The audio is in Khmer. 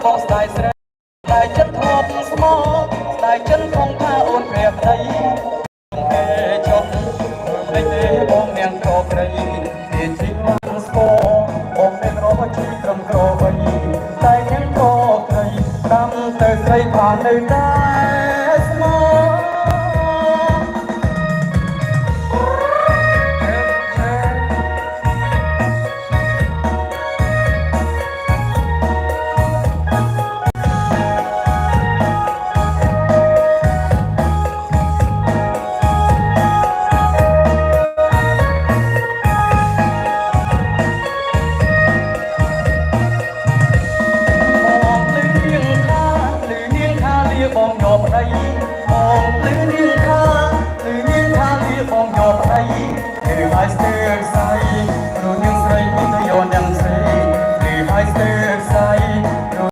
បងស្ដាយស្រីតែចិត្តធ្លាប់ស្មោតែចិត្តគង់ថាអូនព្រាបដីទេចុះតែទេបងនាងក្រក្រៃទីជីវិតស្គរបងមានរកជីត្រឹមក្របីតែនាងក្រក្រៃតាមទៅស្រីបាននៅដែរ